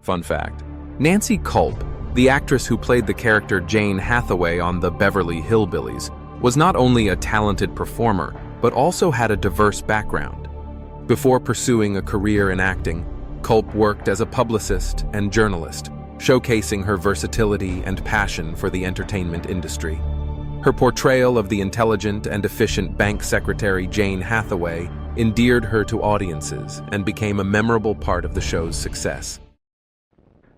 Fun fact: Nancy Culp, the actress who played the character Jane Hathaway on the Beverly Hillbillies, was not only a talented performer, but also had a diverse background. Before pursuing a career in acting, Culp worked as a publicist and journalist, showcasing her versatility and passion for the entertainment industry. Her portrayal of the intelligent and efficient bank secretary Jane Hathaway endeared her to audiences and became a memorable part of the show's success.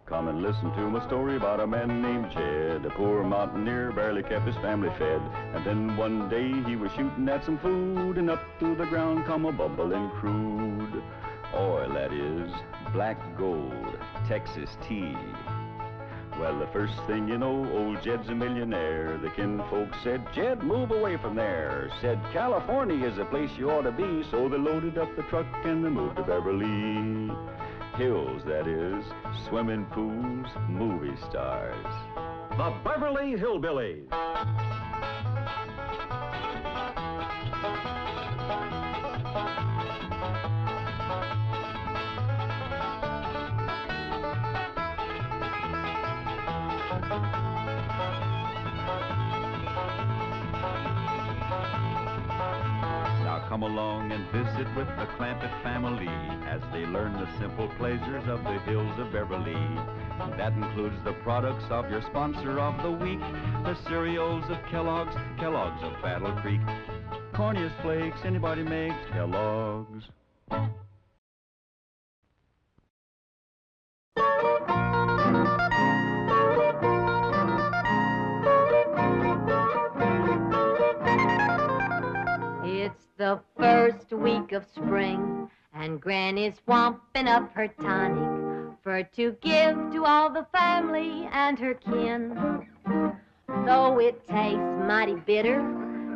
Come and listen to my story about a man named Jed. A poor mountaineer barely kept his family fed. And then one day he was shooting at some food, and up through the ground come a bubbling crude oil, that is, black gold, Texas tea. Well, the first thing you know, old Jed's a millionaire. The kinfolk said, "Jed, move away from there." Said, "California is the place you ought to be." So they loaded up the truck and they moved to Beverly Hills, that is, swimming pools, movie stars. The Beverly Hillbillies. Come along and visit with the Clampett family as they learn the simple pleasures of the hills of Beverly. That includes the products of your sponsor of the week, the cereals of Kellogg's, Kellogg's of Battle Creek. Corniest flakes anybody makes, Kellogg's. It's the first week of spring, and Granny's swamping up her tonic for to give to all the family and her kin. Though it tastes mighty bitter,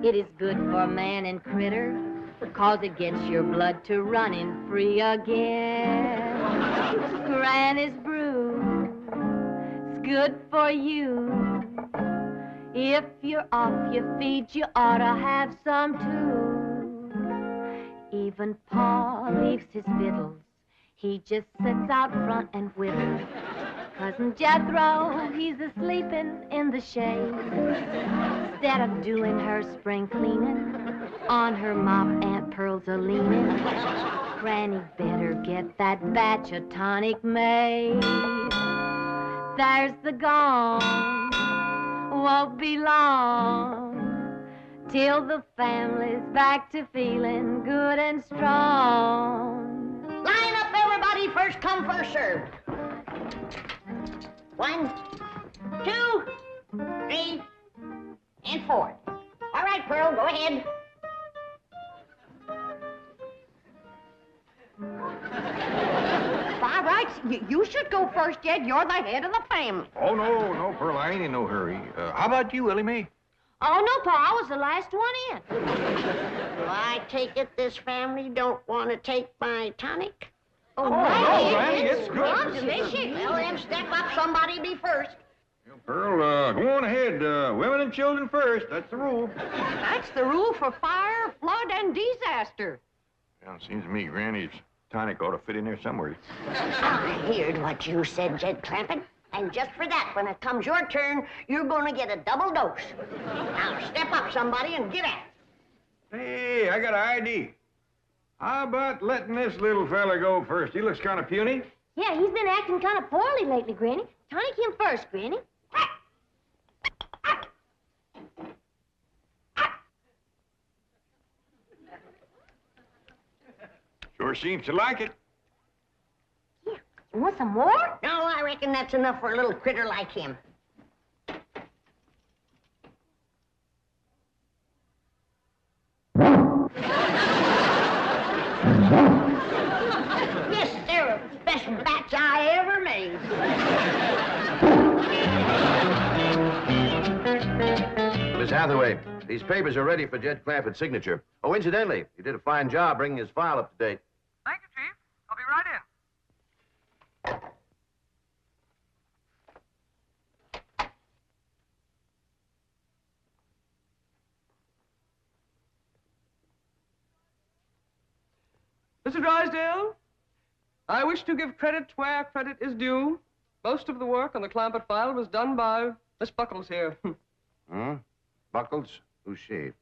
it is good for man and critter, 'cause it gets your blood to running free again. Granny's brew, it's good for you. If you're off your feet, you ought to have some too. Even Pa leaves his victuals, he just sits out front and whittles. Cousin Jethro, he's a-sleeping in the shade. Instead of doing her spring cleaning, on her mop Aunt Pearl's a-leaning. Granny better get that batch of tonic made. There's the gong, won't be long till the family's back to feeling good and strong. Line up, everybody. First come, first served. 1, 2, 3, and 4. All right, Pearl, go ahead. By rights, you should go first, Jed. You're the head of the family. Oh, no, Pearl, I ain't in no hurry. How about you, Willie Mae? Oh, no, Pa, I was the last one in. Do I take it this family don't want to take my tonic? Oh, no, Granny, it's good. Delicious. Well, then step up. Somebody be first. Pearl, go on ahead. Women and children first. That's the rule. That's the rule for fire, flood, and disaster. Well, it seems to me Granny's tonic ought to fit in there somewhere. I heard what you said, Jed Clampett. And just for that, when it comes your turn, you're going to get a double dose. Now, step up, somebody, and get at it. Hey, I got an idea. How about letting this little fella go first? He looks kind of puny. Yeah, he's been acting kind of poorly lately, Granny. Tonic him first, Granny. Sure seems to like it. Yeah. You want some more? No, I reckon that's enough for a little critter like him. Yes, they're the best batch I ever made. Miss Hathaway, these papers are ready for Jed Clampett's signature. Oh, incidentally, he did a fine job bringing his file up to date. Thank you, Chief. I'll be right in. Mr. Drysdale, I wish to give credit where credit is due. Most of the work on the Clampett file was done by Miss Buckles here. Hmm? Buckles? Who's she? A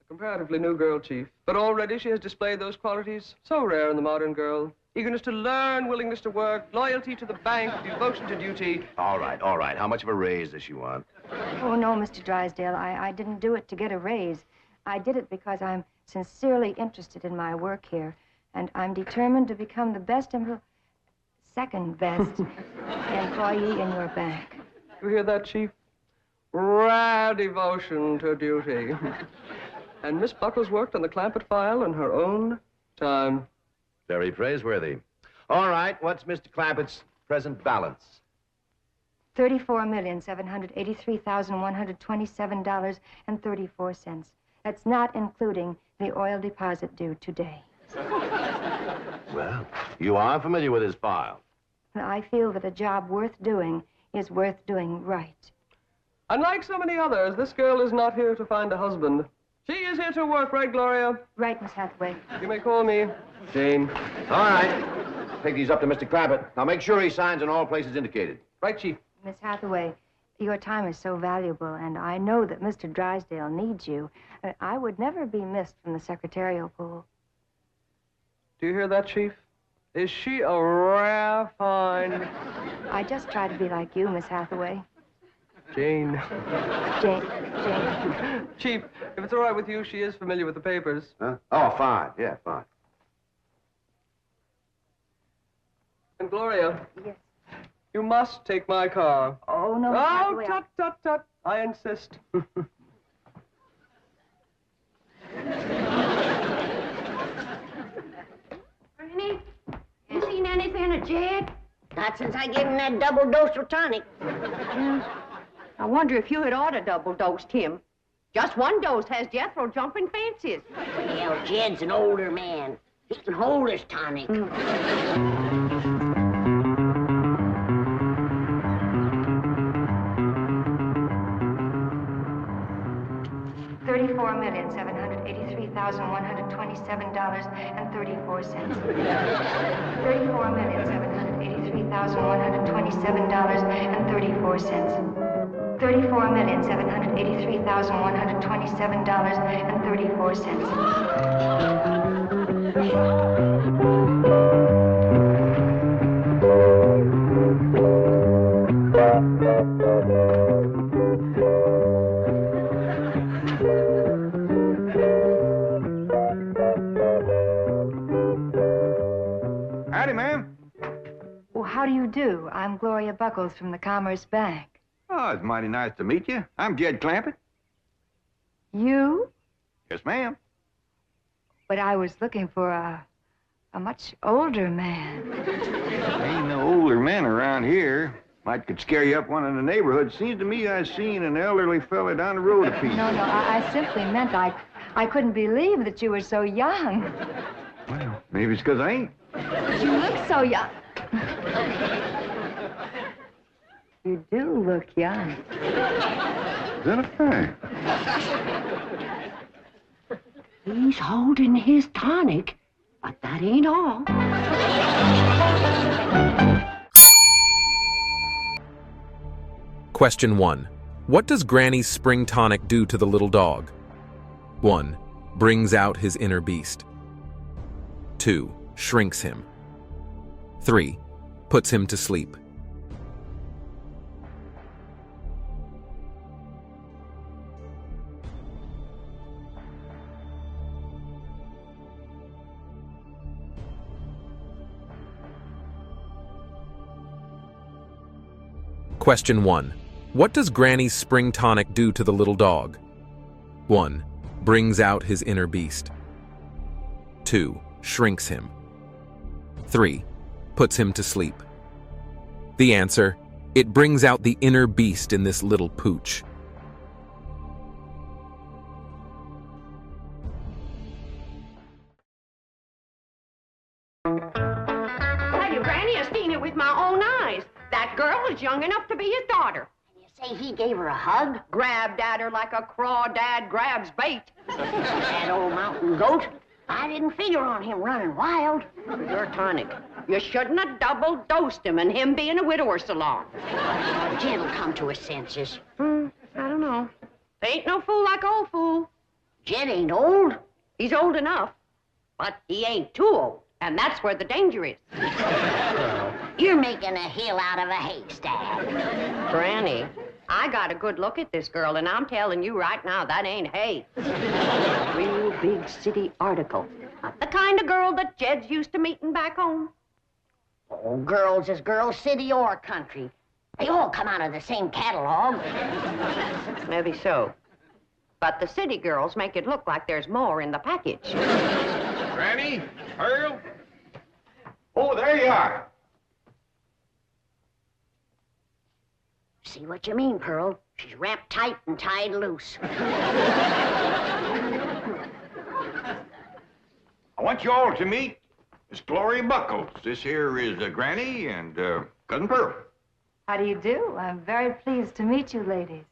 comparatively new girl, Chief. But already she has displayed those qualities so rare in the modern girl. Eagerness to learn, willingness to work, loyalty to the bank, devotion to duty. All right, all right. How much of a raise does she want? Oh, no, Mr. Drysdale. I didn't do it to get a raise. I did it because I'm sincerely interested in my work here, and I'm determined to become the best second best employee in your bank. You hear that, Chief? Rare devotion to duty. And Miss Buckles worked on the Clampett file in her own time. Very praiseworthy. All right, what's Mr. Clampett's present balance? $34,783,127.34. That's not including the oil deposit due today. Well, you are familiar with his file. I feel that a job worth doing is worth doing right. Unlike so many others, this girl is not here to find a husband. She is here to work, right, Gloria? Right, Miss Hathaway. You may call me Jane. All right. Take these up to Mr. Clampett. Now make sure he signs in all places indicated. Right, Chief. Miss Hathaway, your time is so valuable, and I know that Mr. Drysdale needs you. I would never be missed from the secretarial pool. Do you hear that, Chief? Is she a rare find? I just try to be like you, Miss Hathaway. Jane. Jane. Chief, if it's all right with you, she is familiar with the papers. Huh? Oh, fine. Yeah, fine. And Gloria. Yes. You must take my car. Oh, no, Miss Hathaway. Oh, tut, tut, tut. I insist. Granny, you seen anything of Jed? Not since I gave him that double dose of tonic. I wonder if you had ought to double-dosed him. Just one dose has Jethro jumping fences. Well, Jed's an older man. He can hold his tonic. $34,783,127.34. $34,783,127.34. Howdy, ma'am. Well, how do you do? I'm Gloria Buckles from the Commerce Bank. Oh, it's mighty nice to meet you. I'm Jed Clampett. You? Yes, ma'am. But I was looking for a much older man. Ain't no older men around here. Might could scare you up one in the neighborhood. Seems to me I seen an elderly fella down the road a piece. No, I simply meant I couldn't believe that you were so young. Well, maybe it's 'cause I ain't. You look so young. You do look young. Is that a fact? He's holding his tonic, but that ain't all. Question 1. What does Granny's spring tonic do to the little dog? 1. Brings out his inner beast. 2. Shrinks him. 3. Puts him to sleep. Question 1. What does Granny's spring tonic do to the little dog? 1. Brings out his inner beast. 2. Shrinks him. 3. Puts him to sleep. The answer: it brings out the inner beast in this little pooch. Tell you, Granny, I've seen it with my own eyes. That girl is young enough to be his daughter. And you say he gave her a hug? Grabbed at her like a crawdad grabs bait. That old mountain goat? I didn't figure on him running wild. You're tonic. You shouldn't have double-dosed him and him being a widower so long. Jed will come to his senses. I don't know. Ain't no fool like old fool. Jed ain't old. He's old enough, but he ain't too old, and that's where the danger is. You're making a hill out of a haystack. Granny, I got a good look at this girl, and I'm telling you right now, that ain't hay. Real big city article. Not the kind of girl that Jed's used to meeting back home. Oh, girls is girls, city or country. They all come out of the same catalog. Maybe so. But the city girls make it look like there's more in the package. Granny, Earl. Oh, there you are. See what you mean, Pearl. She's wrapped tight and tied loose. I want you all to meet Miss Gloria Buckles. This here is Granny and Cousin Pearl. How do you do? I'm very pleased to meet you, ladies.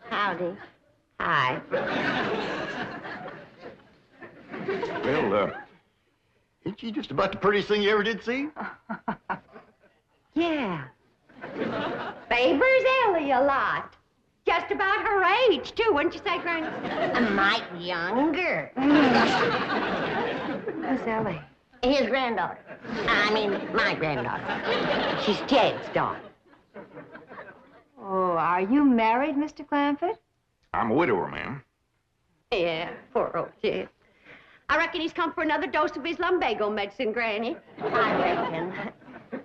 Howdy. Hi. Well, ain't she just about the prettiest thing you ever did see? Yeah. Favors Ellie a lot. Just about her age, too, wouldn't you say, Granny? A mite younger. Who's Ellie? His granddaughter. I mean, my granddaughter. She's Jed's daughter. Oh, are you married, Mr. Clanford? I'm a widower, ma'am. Yeah, poor old Jed. I reckon he's come for another dose of his lumbago medicine, Granny. I reckon.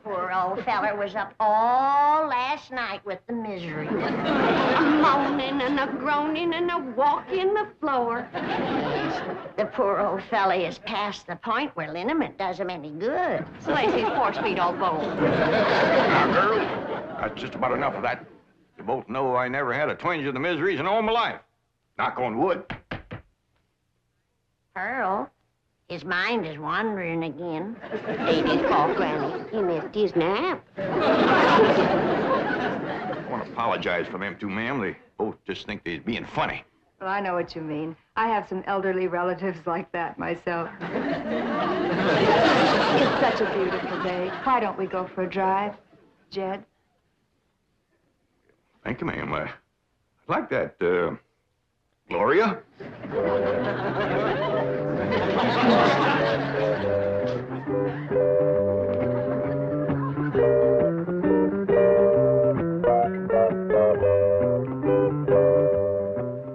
Poor old feller was up all last night with the misery. A moaning and a groaning and a walking the floor. Yes, the poor old fella is past the point where liniment does him any good. Slays his horse feet all bone. Now, girl, that's just about enough of that. You both know I never had a twinge of the miseries in all my life. Knock on wood. Pearl, his mind is wandering again. Ain't his fault, Granny. He missed his nap. I want to apologize for them two, ma'am. They both just think they're being funny. Well, I know what you mean. I have some elderly relatives like that myself. It's such a beautiful day. Why don't we go for a drive, Jed? Thank you, ma'am. I'd like that, Gloria.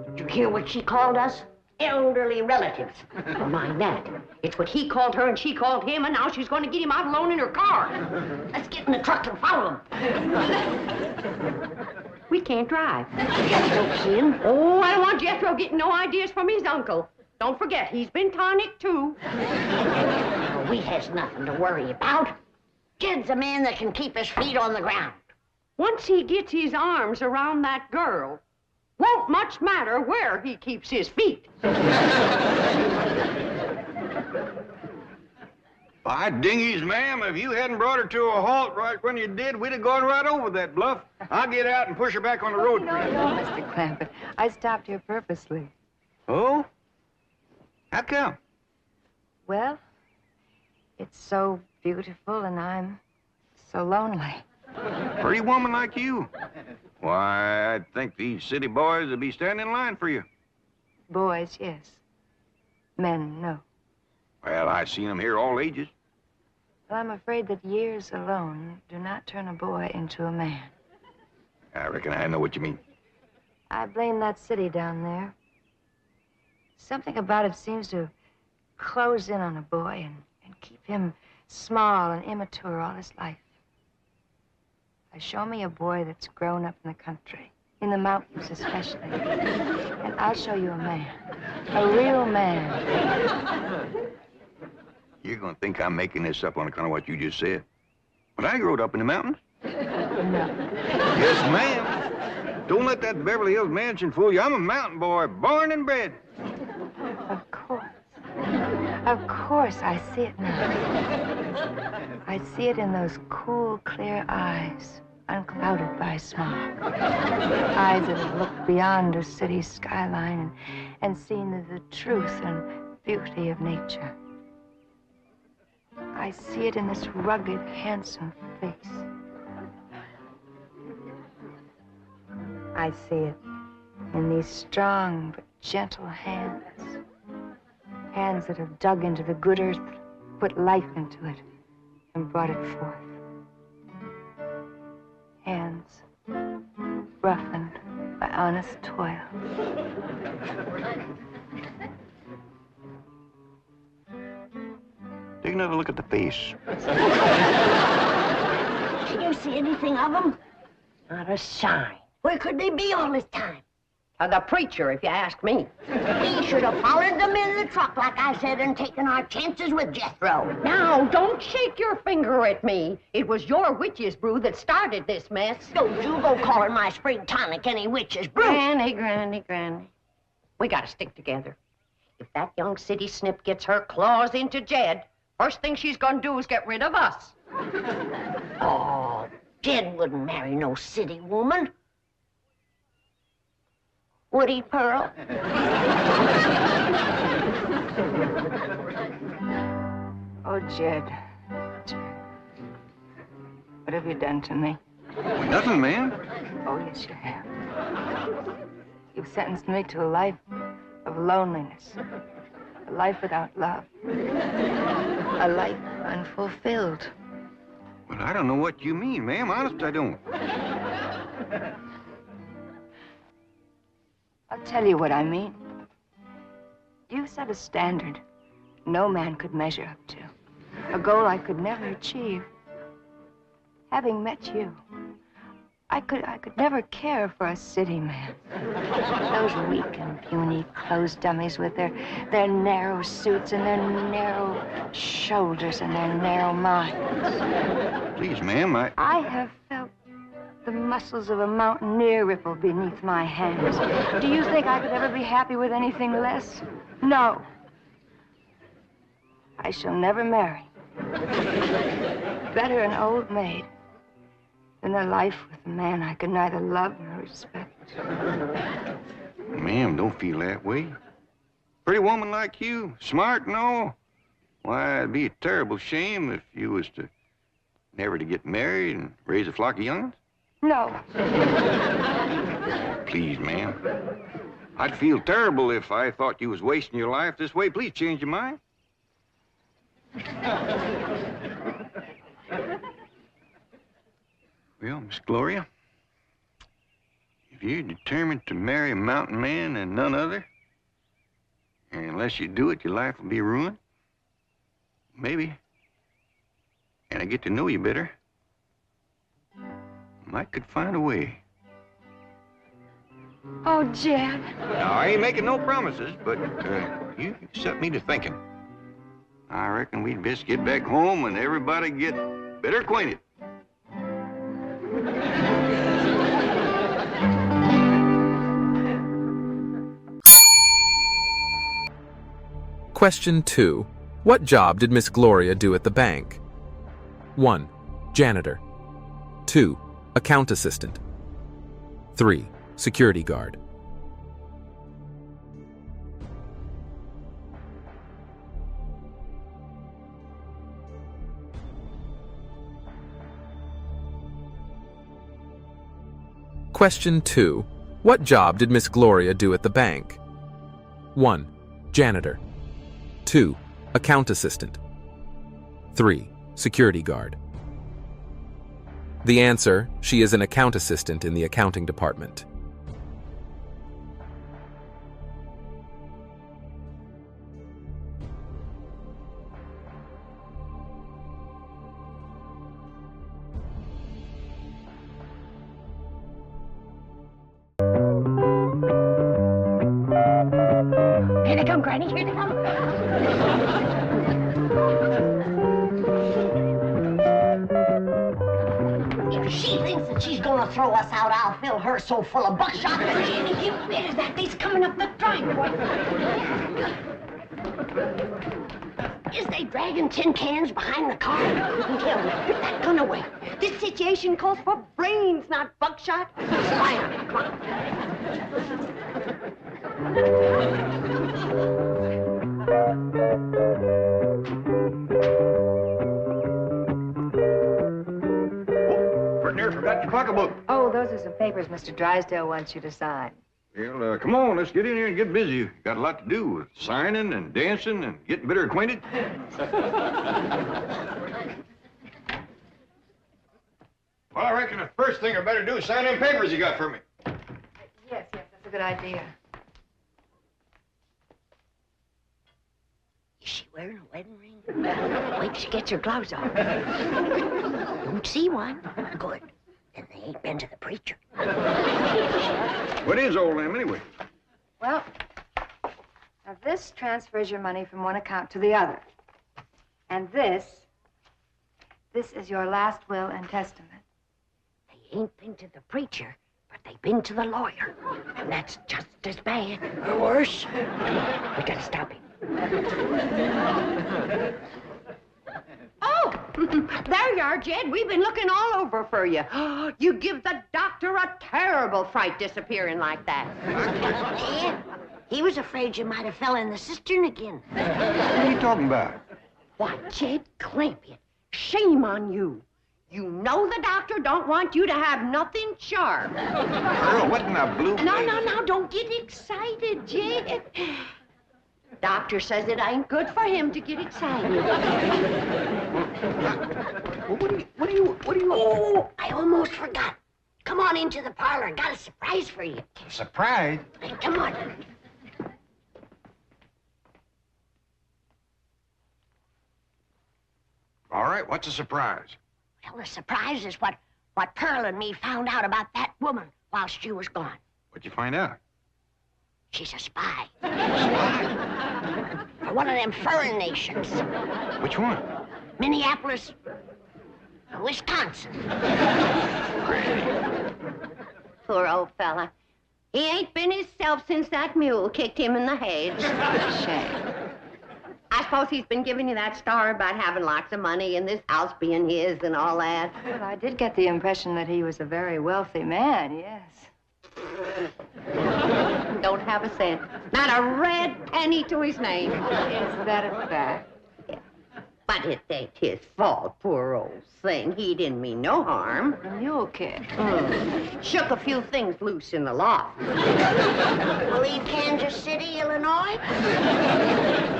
Did you hear what she called us? Elderly relatives. Mind that. It's what he called her and she called him, and now she's going to get him out alone in her car. Let's get in the truck and follow him. We can't drive. Jethro can. Oh, I don't want Jethro getting no ideas from his uncle. Don't forget, he's been tonic, too. Well, we has nothing to worry about. Jed's a man that can keep his feet on the ground. Once he gets his arms around that girl, won't much matter where he keeps his feet. By dingies, ma'am, if you hadn't brought her to a halt right when you did, we'd have gone right over that bluff. I'll get out and push her back on the road for you. No, Mr. Clanford. I stopped here purposely. Oh? How come? Well, it's so beautiful and I'm so lonely. Pretty woman like you. Why, I'd think these city boys would be standing in line for you. Boys, yes. Men, no. Well, I've seen them here all ages. Well, I'm afraid that years alone do not turn a boy into a man. I reckon I know what you mean. I blame that city down there. Something about it seems to close in on a boy and keep him small and immature all his life. Show me a boy that's grown up in the country, in the mountains especially, and I'll show you a man, a real man. You're gonna think I'm making this up on account of what you just said. But I growed up in the mountains. No. Yes, ma'am. Don't let that Beverly Hills mansion fool you. I'm a mountain boy, born and bred. Of course. Of course, I see it now. I see it in those cool, clear eyes, unclouded by smog. Eyes that have looked beyond a city skyline and seen the truth and beauty of nature. I see it in this rugged, handsome face. I see it in these strong but gentle hands. Hands that have dug into the good earth, put life into it, and brought it forth. Hands roughened by honest toil. Take another look at the face. Did you see anything of them? Not a sign. Where could they be all this time? The preacher, if you ask me. We should have followed them in the truck, like I said, and taken our chances with Jethro. Now, don't shake your finger at me. It was your witch's brew that started this mess. Don't you go calling my spring tonic any witch's brew. Granny. We gotta stick together. If that young city snip gets her claws into Jed, first thing she's gonna do is get rid of us. Oh, Jed wouldn't marry no city woman. Would he, Pearl? Oh, Jed. What have you done to me? Nothing, ma'am. Oh, yes, you have. You've sentenced me to a life of loneliness. A life without love. A life unfulfilled. Well, I don't know what you mean, ma'am. Honest, I don't. I'll tell you what I mean. You set a standard no man could measure up to. A goal I could never achieve. Having met you, I could never care for a city man. Those weak and puny clothes dummies with their narrow suits and their narrow shoulders and their narrow minds. Please, ma'am, I have felt the muscles of a mountaineer ripple beneath my hands. Do you think I could ever be happy with anything less? No. I shall never marry. Better an old maid than a life with a man I could neither love nor respect. Ma'am, don't feel that way. Pretty woman like you, smart and all. Why, it'd be a terrible shame if you was to never to get married and raise a flock of young'uns. No. Please, ma'am. I'd feel terrible if I thought you was wasting your life this way. Please change your mind. Well, Miss Gloria, if you're determined to marry a mountain man and none other, and unless you do it, your life will be ruined, maybe, and I get to know you better, I could find a way. Oh, Jed. Now, I ain't making no promises, but you set me to thinking. I reckon we'd best get back home and everybody get better acquainted. Question 2. What job did Miss Gloria do at the bank? 1. Janitor. 2. Account assistant. 3. Security guard. Question 2. What job did Miss Gloria do at the bank? 1. Janitor. 2. Account assistant. 3. Security guard. The answer, she is an account assistant in the accounting department. Here they come, Granny, here they come. If she thinks that she's gonna throw us out, I'll fill her so full of buckshot. Where is that? He's coming up the driveway. Is they dragging tin cans behind the car? Tell me, put that gun away. This situation calls for brains, not buckshot. Spy on it, come on. Pretty near forgot your pocketbook. Oh, those are some papers Mr. Drysdale wants you to sign. Well, come on, let's get in here and get busy. Got a lot to do with signing and dancing and getting better acquainted. Well, I reckon the first thing I better do is sign them papers you got for me. Yes, that's a good idea. Is she wearing a wedding ring? Wait till she gets her gloves on. Don't see one. Good. Then they ain't been to the preacher. What is all them, anyway? Well, now this transfers your money from one account to the other. And this is your last will and testament. They ain't been to the preacher, but they've been to the lawyer. And that's just as bad or worse. We gotta stop him. Oh, there you are, Jed. We've been looking all over for you. You give the doctor a terrible fright disappearing like that. Yeah, he was afraid you might have fell in the cistern again. What are you talking about? Why, Jed Clampett, shame on you. You know the doctor don't want you to have nothing sharp. Earl, what in the blue... No, don't get excited, Jed. Doctor says it ain't good for him to get excited. What do you... Oh, I almost forgot. Come on into the parlor. Got a surprise for you. Surprise? Hey, come on. All right, what's a surprise? Well, the surprise is what Pearl and me found out about that woman whilst you was gone. What'd you find out? She's a spy. For one of them foreign nations. Which one? Minneapolis, Wisconsin. Poor old fella. He ain't been himself since that mule kicked him in the head. Shame. I suppose he's been giving you that story about having lots of money and this house being his and all that. Well, I did get the impression that he was a very wealthy man, yes. Don't have a cent. Not a red penny to his name. Is that a fact? Yeah. But it ain't his fault, poor old thing. He didn't mean no harm. The mule kick. Shook a few things loose in the loft. Leave Kansas City, Illinois?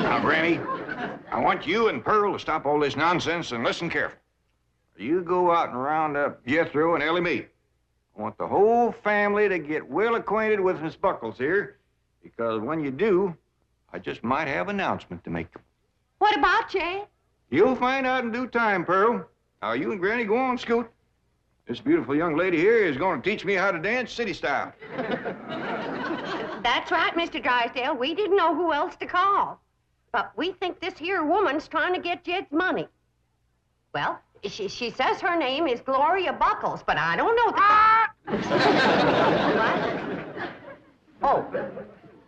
Now, Granny, I want you and Pearl to stop all this nonsense and listen careful. You go out and round up Jethro and Ellie Mae. I want the whole family to get well acquainted with Miss Buckles here, because when you do, I just might have an announcement to make. What about Jay? You'll find out in due time, Pearl. Now, you and Granny go on, Scoot. This beautiful young lady here is going to teach me how to dance city style. That's right, Mr. Drysdale. We didn't know who else to call. But we think this here woman's trying to get Jed's money. Well, she says her name is Gloria Buckles, but I don't know What? Oh,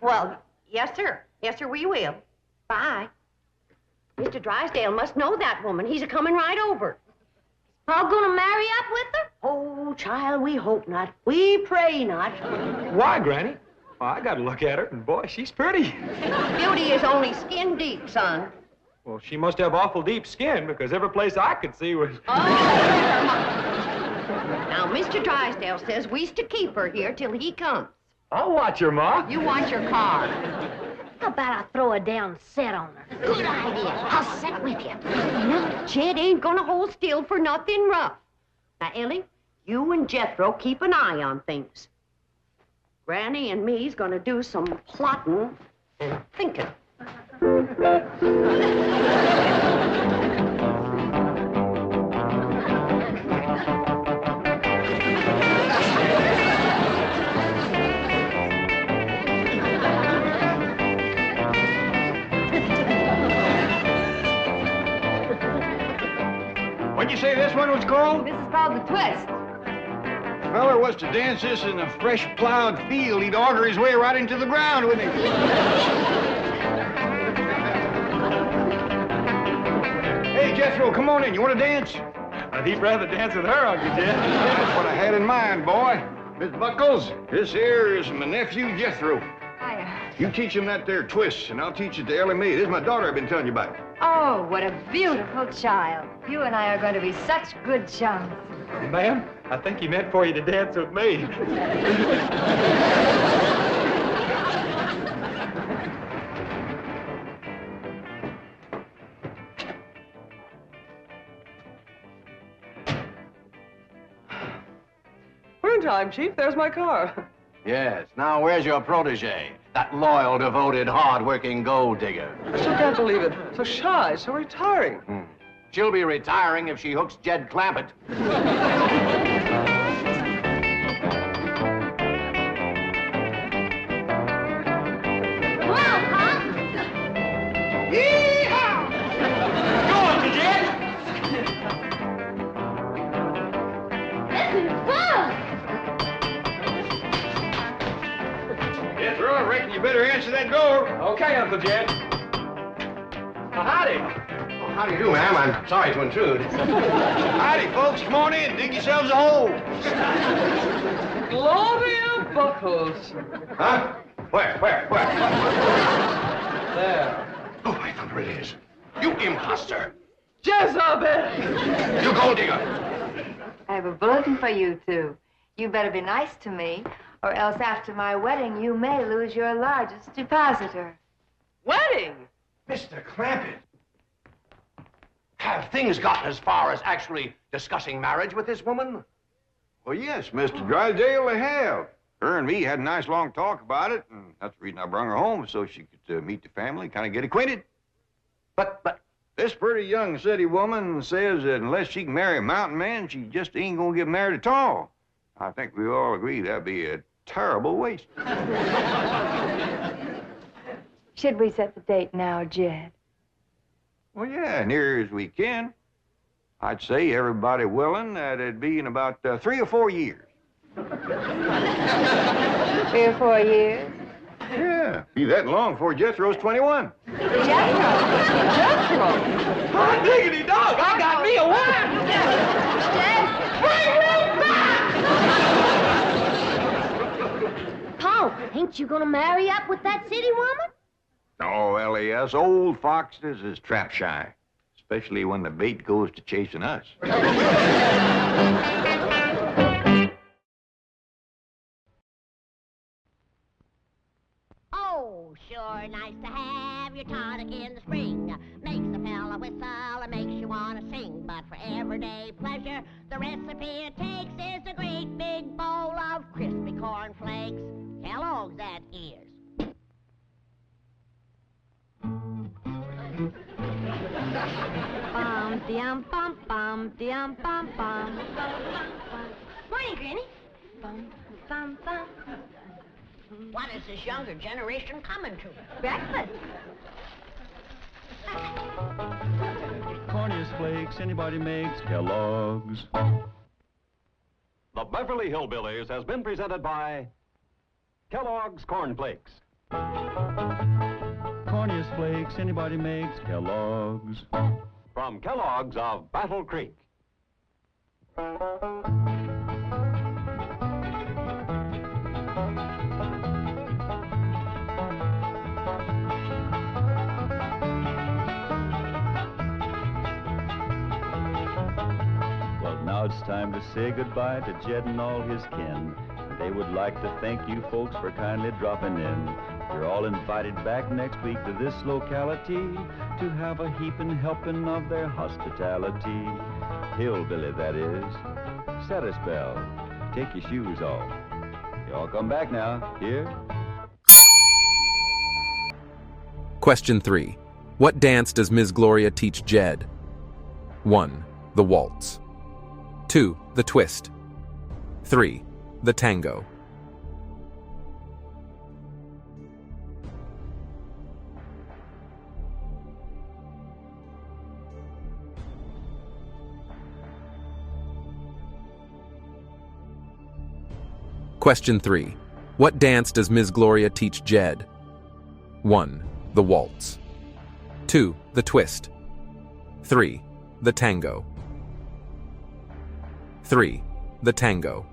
well, yes, sir. Yes, sir, we will. Bye. Mr. Drysdale must know that woman. He's a-coming right over. Paul gonna marry up with her? Oh, child, we hope not. We pray not. Why, Granny? Well, I got to look at her, and boy, she's pretty. Beauty is only skin deep, son. Well, she must have awful deep skin, because every place I could see was... Oh, now, Mr. Drysdale says we's to keep her here till he comes. I'll watch her, Ma. You want your car. How about I throw a down set on her? Good idea. I'll sit with you. No, Jed ain't gonna hold still for nothing rough. Now, Ellie, you and Jethro keep an eye on things. Granny and me's gonna do some plotting and thinking. What'd you say this one was called? This is called the twist. If a feller was to dance this in a fresh plowed field, he'd auger his way right into the ground, wouldn't he? Hey, Jethro, come on in. You want to dance? I'd heap rather dance with her, Uncle Jed. That's what I had in mind, boy. Miss Buckles, this here is my nephew, Jethro. Hiya. You teach him that there twist, and I'll teach it to Ellie Mae. This is my daughter I've been telling you about. Oh, what a beautiful child. You and I are going to be such good chums. Ma'am, I think he meant for you to dance with me. We're in time, Chief. There's my car. Yes. Now, where's your protege? That loyal, devoted, hard-working gold digger. I still can't believe it. So shy, so retiring. She'll be retiring if she hooks Jed Clampett. Jethro, I reckon you better answer that door. Okay, Uncle Jed. Howdy. How do you do, ma'am? I'm sorry to intrude. Howdy, folks. Come on in. Dig yourselves a hole. Gloria Buckles. Huh? Where? There. Oh, I thought it is. You imposter. Jezebel! You gold digger. I have a bulletin for you two. You better be nice to me, or else after my wedding, you may lose your largest depositor. Wedding? Mr. Clampett. Have things gotten as far as actually discussing marriage with this woman? Well, yes, Mr. Drysdale, they have. Her and me had a nice long talk about it, and that's the reason I brung her home, so she could meet the family, kind of get acquainted. But... This pretty young city woman says that unless she can marry a mountain man, she just ain't gonna get married at all. I think we all agree that'd be a terrible waste. Should we set the date now, Jed? Well, yeah, near as we can. I'd say everybody willing that it'd be in about 3 or 4 years. 3 or 4 years? Yeah, be that long before Jethro's 21. Jethro! Hot diggity dog! I got me a wife! Bring me back! Paul, ain't you gonna marry up with that city woman? Oh, L.A.S., old foxes is trap shy, especially when the bait goes to chasing us. Oh, sure nice to have your tonic in the spring. Makes a fella whistle and makes you want to sing. But for everyday pleasure, the recipe it takes is a great big bowl of crispy corn flakes. Kellogg's, that is. Bum, dum, bum, bum, dum, bum, bum. Morning, Granny. Bum, bum, bum. What is this younger generation coming to? Breakfast. Corniest flakes anybody makes, Kellogg's. The Beverly Hillbillies has been presented by Kellogg's Corn Flakes. Corniest flakes anybody makes, Kellogg's. From Kellogg's of Battle Creek. Well, now it's time to say goodbye to Jed and all his kin. They would like to thank you folks for kindly dropping in. You're all invited back next week to this locality to have a heaping helping of their hospitality. Hillbilly, that is. Set a spell. Take your shoes off. Y'all come back now. Here. Question 3. What dance does Ms. Gloria teach Jed? 1. The waltz. 2. The twist. 3. The tango. Question 3. What dance does Ms. Gloria teach Jed? 1. The waltz. 2. The twist. 3. The tango. 3. The tango.